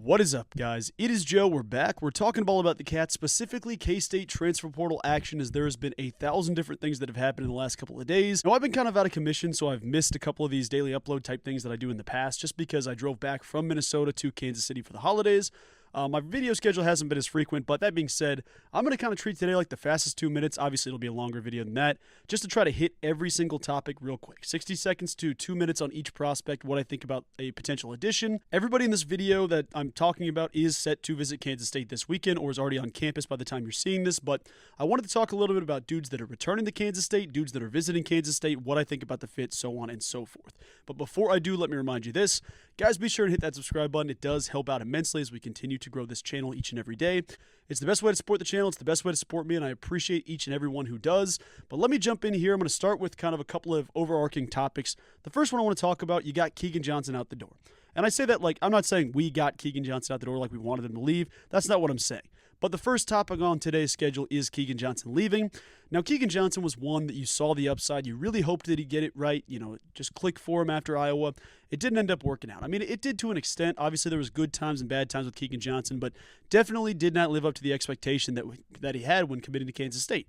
What is up, guys? It is Joe. We're back. We're talking all about the Cats, specifically K-State transfer portal action, as there has been 1,000 different things that have happened in the last couple of days. Now, I've been kind of out of commission, so I've missed a couple of these daily upload type things that I do in the past, just because I drove back from Minnesota to Kansas City for the holidays. My video schedule hasn't been as frequent, but that being said, I'm going to kind of treat today like the fastest 2 minutes. Obviously, it'll be a longer video than that, just to try to hit every single topic real quick. 60 seconds to 2 minutes on each prospect, what I think about a potential addition. Everybody in this video that I'm talking about is set to visit Kansas State this weekend or is already on campus by the time you're seeing this, but I wanted to talk a little bit about dudes that are returning to Kansas State, dudes that are visiting Kansas State, what I think about the fit, so on and so forth. But before I do, let me remind you this. Guys, be sure and hit that subscribe button. It does help out immensely as we continue to grow this channel each and every day. It's the best way to support the channel. It's the best way to support me, and I appreciate each and every one who does. But let me jump in here. I'm going to start with kind of a couple of overarching topics. The first one I want to talk about, you got Keagan Johnson out the door. And I say that like, I'm not saying we got Keagan Johnson out the door like we wanted him to leave. That's not what I'm saying. But the first topic on today's schedule is Keagan Johnson leaving. Now, Keagan Johnson was one that you saw the upside. You really hoped that he'd get it right. You know, just click for him after Iowa. It didn't end up working out. I mean, it did to an extent. Obviously, there was good times and bad times with Keagan Johnson, but definitely did not live up to the expectation that he had when committing to Kansas State.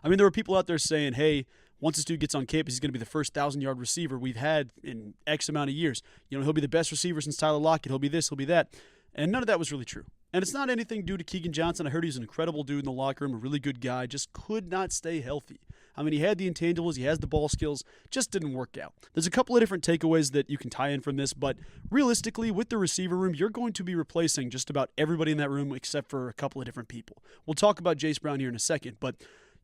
I mean, there were people out there saying, hey, once this dude gets on campus, he's going to be the first 1,000-yard receiver we've had in X amount of years. You know, he'll be the best receiver since Tyler Lockett. He'll be this, he'll be that. And none of that was really true. And it's not anything due to Keagan Johnson. I heard he's an incredible dude in the locker room, a really good guy, just could not stay healthy. I mean, he had the intangibles, he has the ball skills, just didn't work out. There's a couple of different takeaways that you can tie in from this, but realistically, with the receiver room, you're going to be replacing just about everybody in that room except for a couple of different people. We'll talk about Jayce Brown here in a second, but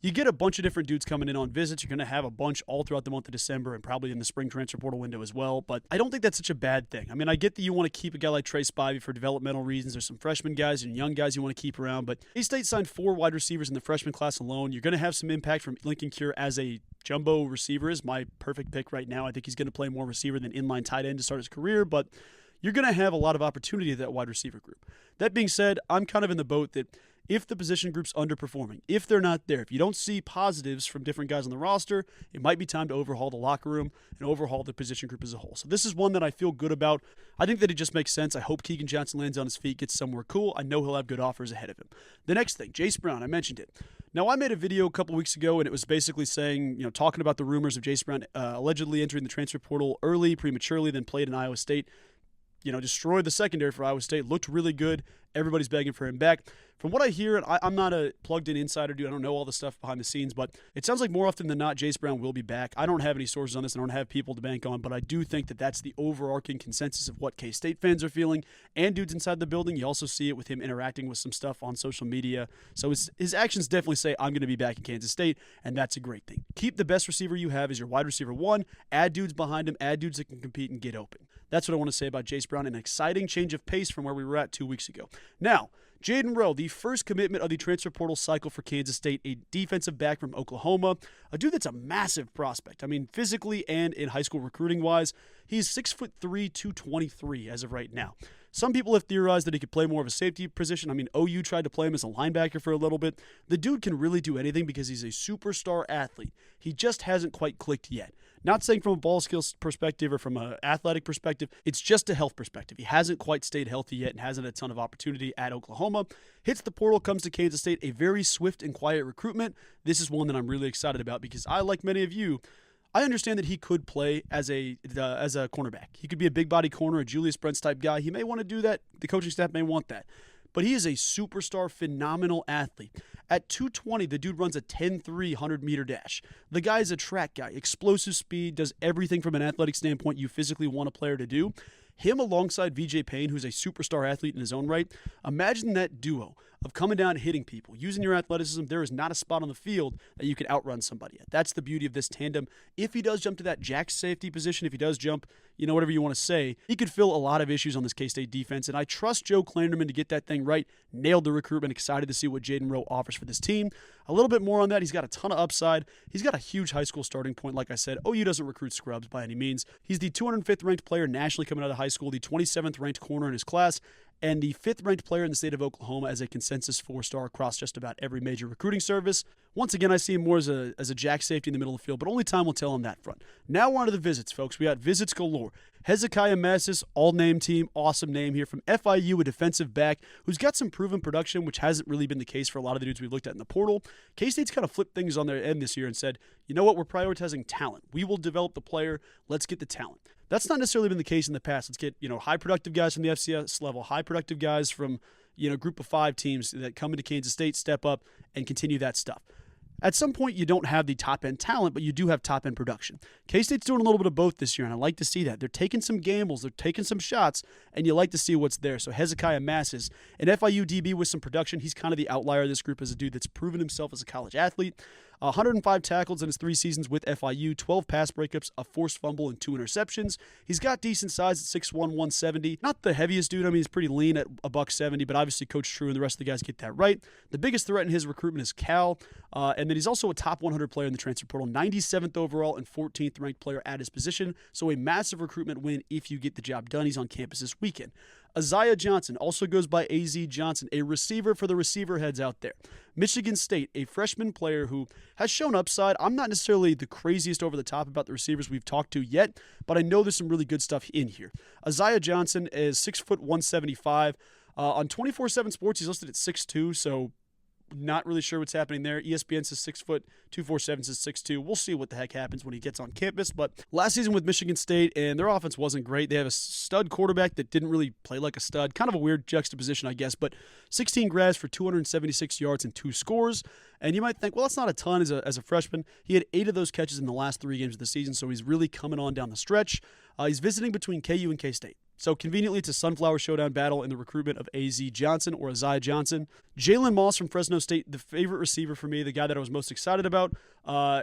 you get a bunch of different dudes coming in on visits. You're going to have a bunch all throughout the month of December and probably in the spring transfer portal window as well. But I don't think that's such a bad thing. I mean, I get that you want to keep a guy like Tre Spivey for developmental reasons. There's some freshman guys and young guys you want to keep around. But K-State signed 4 wide receivers in the freshman class alone. You're going to have some impact from Lincoln Cure as a jumbo receiver is my perfect pick right now. I think he's going to play more receiver than inline tight end to start his career. But you're going to have a lot of opportunity at that wide receiver group. That being said, I'm kind of in the boat that if the position group's underperforming, if they're not there, if you don't see positives from different guys on the roster, it might be time to overhaul the locker room and overhaul the position group as a whole. So this is one that I feel good about. I think that it just makes sense. I hope Keagan Johnson lands on his feet, gets somewhere cool. I know he'll have good offers ahead of him. The next thing, Jayce Brown, I mentioned it. Now, I made a video a couple weeks ago, and it was basically saying, you know, talking about the rumors of Jayce Brown allegedly entering the transfer portal early, prematurely, then played in Iowa State. You know, destroyed the secondary for Iowa State, looked really good. Everybody's begging for him back. From what I hear, and I'm not a plugged-in insider dude. I don't know all the stuff behind the scenes, but it sounds like more often than not, Jayce Brown will be back. I don't have any sources on this. I don't have people to bank on, but I do think that that's the overarching consensus of what K-State fans are feeling and dudes inside the building. You also see it with him interacting with some stuff on social media. So his actions definitely say, I'm going to be back in Kansas State, and that's a great thing. Keep the best receiver you have as your wide receiver 1. Add dudes behind him. Add dudes that can compete and get open. That's what I want to say about Jayce Brown. An exciting change of pace from where we were at 2 weeks ago. Now, Jaden Rowe, the first commitment of the transfer portal cycle for Kansas State, a defensive back from Oklahoma, a dude that's a massive prospect. I mean, physically and in high school recruiting-wise, he's 6'3", 223 as of right now. Some people have theorized that he could play more of a safety position. I mean, OU tried to play him as a linebacker for a little bit. The dude can really do anything because he's a superstar athlete. He just hasn't quite clicked yet. Not saying from a ball skills perspective or from an athletic perspective, it's just a health perspective. He hasn't quite stayed healthy yet and hasn't had a ton of opportunity at Oklahoma. Hits the portal, comes to Kansas State, a very swift and quiet recruitment. This is one that I'm really excited about because I, like many of you, I understand that he could play as a cornerback. He could be a big body corner, a Julius Brents type guy. He may want to do that. The coaching staff may want that. But he is a superstar, phenomenal athlete. At 220, the dude runs a 10-3 100-meter dash. The guy is a track guy, explosive speed, does everything from an athletic standpoint you physically want a player to do. Him alongside VJ Payne, who's a superstar athlete in his own right, imagine that duo of coming down and hitting people. Using your athleticism, there is not a spot on the field that you could outrun somebody at. That's the beauty of this tandem. If he does jump to that jack safety position, if he does jump, you know, whatever you want to say, he could fill a lot of issues on this K-State defense, and I trust Joe Klanderman to get that thing right. Nailed the recruitment. Excited to see what Jaden Rowe offers for this team. A little bit more on that. He's got a ton of upside. He's got a huge high school starting point. Like I said, OU doesn't recruit scrubs by any means. He's the 205th ranked player nationally coming out of high school, the 27th ranked corner in his class, and the 5th ranked player in the state of Oklahoma as a consensus 4-star across just about every major recruiting service. Once again, I see him more as a jack safety in the middle of the field, but only time will tell on that front. Now we're on to the visits, folks. We got visits galore. Hezekiah Masses, all-name team, awesome name here from FIU, a defensive back who's got some proven production, which hasn't really been the case for a lot of the dudes we've looked at in the portal. K-State's kind of flipped things on their end this year and said, you know what, we're prioritizing talent. We will develop the player. Let's get the talent. That's not necessarily been the case in the past. Let's get, high productive guys from the FCS level, high productive guys from, group of 5 teams that come into Kansas State, step up, and continue that stuff. At some point, you don't have the top-end talent, but you do have top-end production. K-State's doing a little bit of both this year, and I like to see that. They're taking some gambles, they're taking some shots, and you like to see what's there. So Hezekiah Masses, an FIU DB with some production. He's kind of the outlier of this group as a dude that's proven himself as a college athlete. 105 tackles in his 3 seasons with FIU, 12 pass breakups, a forced fumble, and 2 interceptions. He's got decent size at 6'1", 170. Not the heaviest dude. I mean, he's pretty lean at $170, but obviously Coach True and the rest of the guys get that right. The biggest threat in his recruitment is Cal, and then he's also a top 100 player in the transfer portal, 97th overall and 14th ranked player at his position. So a massive recruitment win if you get the job done. He's on campus this weekend. Aziah Johnson also goes by Aziah Johnson, a receiver for the receiver heads out there. Michigan State, a freshman player who has shown upside. I'm not necessarily the craziest over the top about the receivers we've talked to yet, but I know there's some really good stuff in here. Aziah Johnson is 6'1", 175. On 24/7 Sports, he's listed at 6'2", so not really sure what's happening there. ESPN says 6 foot, 247 says 6'2". We'll see what the heck happens when he gets on campus. But last season with Michigan State, and their offense wasn't great. They have a stud quarterback that didn't really play like a stud. Kind of a weird juxtaposition, I guess. But 16 grabs for 276 yards and 2 scores. And you might think, well, that's not a ton as a freshman. He had 8 of those catches in the last 3 games of the season, so he's really coming on down the stretch. He's visiting between KU and K-State. So conveniently, it's a Sunflower Showdown battle in the recruitment of Aziah Johnson or Aziah Johnson. Jalen Moss from Fresno State, the favorite receiver for me, the guy that I was most excited about.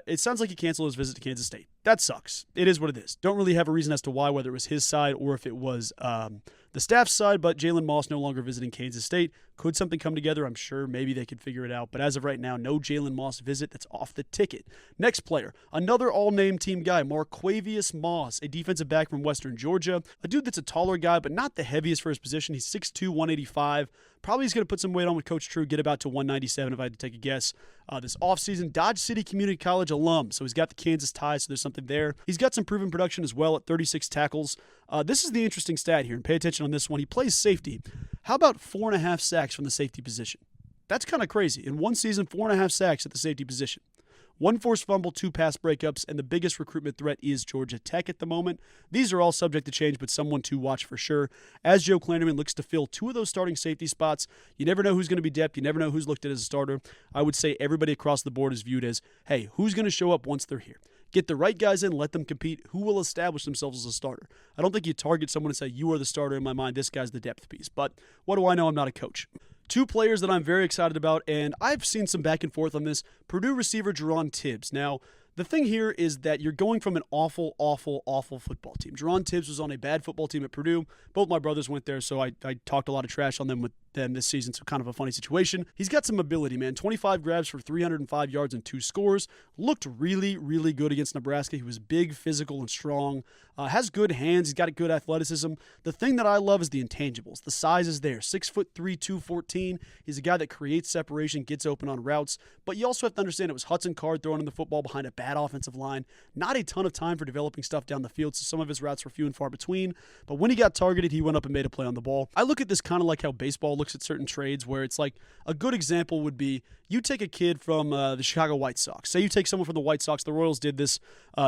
It sounds like he canceled his visit to Kansas State. That sucks. It is what it is. Don't really have a reason as to why, whether it was his side or if it was the staff's side, but Jalen Moss no longer visiting Kansas State. Could something come together? I'm sure maybe they could figure it out. But as of right now, no Jalen Moss visit. That's off the ticket. Next player, another all-name team guy, Marquavius Moss, a defensive back from Western Georgia. A dude that's a taller guy, but not the heaviest for his position. He's 6'2", 185. Probably he's going to put some weight on with Coach True, get about to 197 if I had to take a guess. This offseason, Dodge City Community College alum, so he's got the Kansas ties, so there's something there. He's got some proven production as well at 36 tackles. This is the interesting stat here, and pay attention on this one. He plays safety. How about 4.5 sacks from the safety position? That's kind of crazy. In one season, 4.5 sacks at the safety position. 1 forced fumble, 2 pass breakups, and the biggest recruitment threat is Georgia Tech at the moment. These are all subject to change, but someone to watch for sure. As Joe Klanderman looks to fill 2 of those starting safety spots, you never know who's going to be depth. You never know who's looked at as a starter. I would say everybody across the board is viewed as, hey, who's going to show up once they're here? Get the right guys in, let them compete. Who will establish themselves as a starter? I don't think you target someone and say, you are the starter. In my mind, this guy's the depth piece. But what do I know? I'm not a coach. 2 players that I'm very excited about, and I've seen some back and forth on this. Purdue receiver Jaron Tibbs. Now, the thing here is that you're going from an awful, awful, awful football team. Jaron Tibbs was on a bad football team at Purdue. Both my brothers went there, so I talked a lot of trash on them with them this season, so kind of a funny situation. He's got some ability, man. 25 grabs for 305 yards and 2 scores. Looked really, really good against Nebraska. He was big, physical, and strong. Has good hands. He's got good athleticism. The thing that I love is the intangibles. The size is there. 6'3", 214. He's a guy that creates separation, gets open on routes. But you also have to understand it was Hudson Card throwing in the football behind a bad offensive line. Not a ton of time for developing stuff down the field, so some of his routes were few and far between. But when he got targeted, he went up and made a play on the ball. I look at this kind of like how baseball looks at certain trades, where it's like a good example would be you take a kid from the Chicago White Sox. Say you take someone from the White Sox. The Royals did this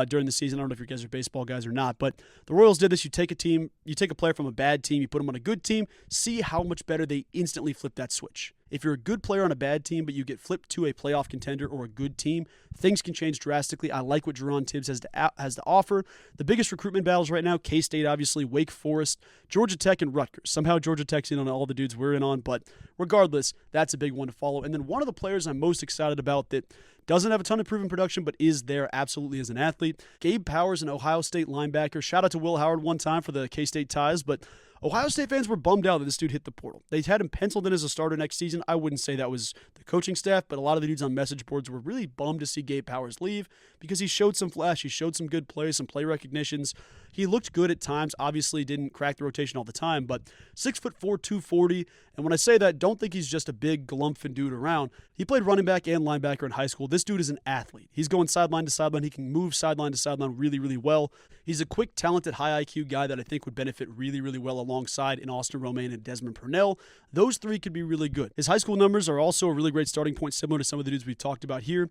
during the season. I don't know if you guys are baseball guys or not, but the Royals did this. You take a player from a bad team, you put him on a good team, see how much better they instantly flip that switch. If you're a good player on a bad team, but you get flipped to a playoff contender or a good team, things can change drastically. I like what Jaron Tibbs has to offer. The biggest recruitment battles right now, K-State, obviously, Wake Forest, Georgia Tech, and Rutgers. Somehow Georgia Tech's in on all the dudes we're in on, but regardless, that's a big one to follow. And then one of the players I'm most excited about that doesn't have a ton of proven production, but is there absolutely as an athlete, Gabe Powers, an Ohio State linebacker. Shout out to Will Howard one time for the K-State ties, but Ohio State fans were bummed out that this dude hit the portal. They had him penciled in as a starter next season. I wouldn't say that was the coaching staff, but a lot of the dudes on message boards were really bummed to see Gabe Powers leave because he showed some flash. He showed some good plays, some play recognitions. He looked good at times. Obviously didn't crack the rotation all the time, but 6'4", 240. And when I say that, don't think he's just a big Galumphing dude around. He played running back and linebacker in high school. This dude is an athlete. He's going sideline to sideline. He can move sideline to sideline really, really well. He's a quick, talented, high IQ guy that I think would benefit really, really well alongside in Austin Romaine and Desmond Purnell. Those three could be really good. His high school numbers are also a really great starting point, similar to some of the dudes we've talked about here.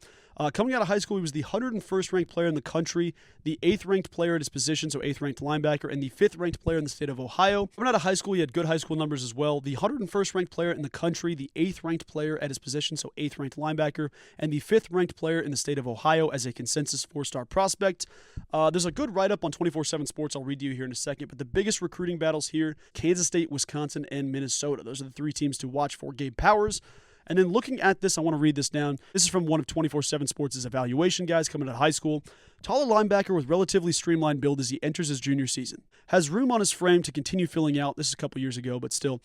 Coming out of high school, he was the 101st ranked player in the country, the 8th ranked player at his position, so 8th ranked linebacker, and the 5th ranked player in the state of Ohio. Coming out of high school, he had good high school numbers as well. The 101st ranked player in the country, the 8th ranked player at his position, so 8th ranked linebacker, and the 5th ranked player in the state of Ohio as a consensus 4-star prospect. There's a good write-up on 24/7 Sports I'll read to you here in a second, but the biggest recruiting battles here, Kansas State, Wisconsin, and Minnesota. Those are the 3 teams to watch for Gabe Powers. And then looking at this, I want to read this down. This is from one of 24/7 Sports' evaluation guys coming out of high school. Taller linebacker with relatively streamlined build as he enters his junior season. Has room on his frame to continue filling out. This is a couple years ago, but still.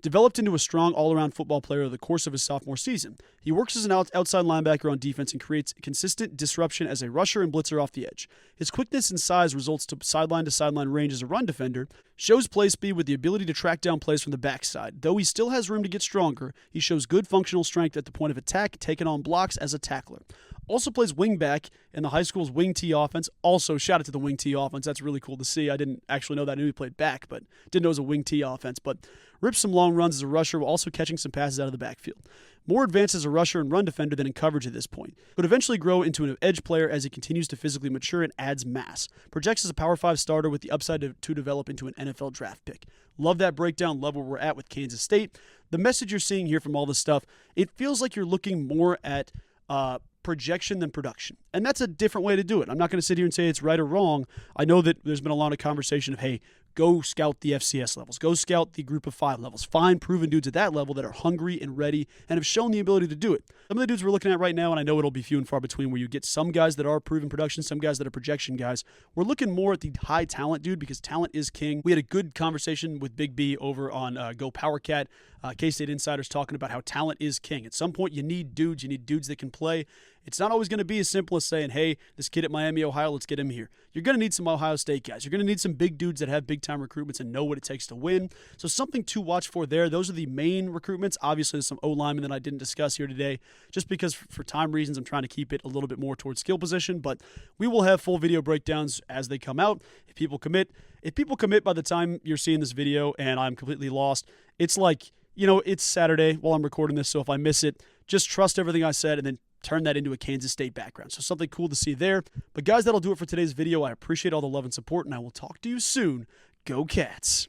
Developed into a strong all-around football player over the course of his sophomore season. He works as an outside linebacker on defense and creates consistent disruption as a rusher and blitzer off the edge. His quickness and size results to sideline range as a run defender, shows play speed with the ability to track down plays from the backside. Though he still has room to get stronger, he shows good functional strength at the point of attack, taking on blocks as a tackler. Also plays wingback in the high school's wing T offense. Also, shout out to the wing T offense. That's really cool to see. I didn't actually know that. I knew he played back, but didn't know it was a wing T offense. But rips some long runs as a rusher while also catching some passes out of the backfield. More advanced as a rusher and run defender than in coverage at this point. Could eventually grow into an edge player as he continues to physically mature and adds mass. Projects as a Power 5 starter with the upside to develop into an NFL draft pick. Love that breakdown. Love where we're at with Kansas State. The message you're seeing here from all this stuff, it feels like you're looking more at projection than production. And that's a different way to do it. I'm not going to sit here and say it's right or wrong. I know that there's been a lot of conversation of, hey, go scout the FCS levels. Go scout the group of 5 levels. Find proven dudes at that level that are hungry and ready and have shown the ability to do it. Some of the dudes we're looking at right now, and I know it'll be few and far between, where you get some guys that are proven production, some guys that are projection guys. We're looking more at the high talent dude because talent is king. We had a good conversation with Big B over on Go Power Cat. K-State Insiders talking about how talent is king. At some point, you need dudes. You need dudes that can play. It's not always going to be as simple as saying, hey, this kid at Miami, Ohio, let's get him here. You're going to need some Ohio State guys. You're going to need some big dudes that have big-time recruitments and know what it takes to win. So something to watch for there. Those are the main recruitments. Obviously, there's some O-linemen that I didn't discuss here today just because for time reasons, I'm trying to keep it a little bit more towards skill position. But we will have full video breakdowns as they come out. If people commit by the time you're seeing this video and I'm completely lost, it's like, it's Saturday while I'm recording this, so if I miss it, just trust everything I said and then turn that into a Kansas State background. So something cool to see there. But guys, that'll do it for today's video. I appreciate all the love and support, and I will talk to you soon. Go Cats!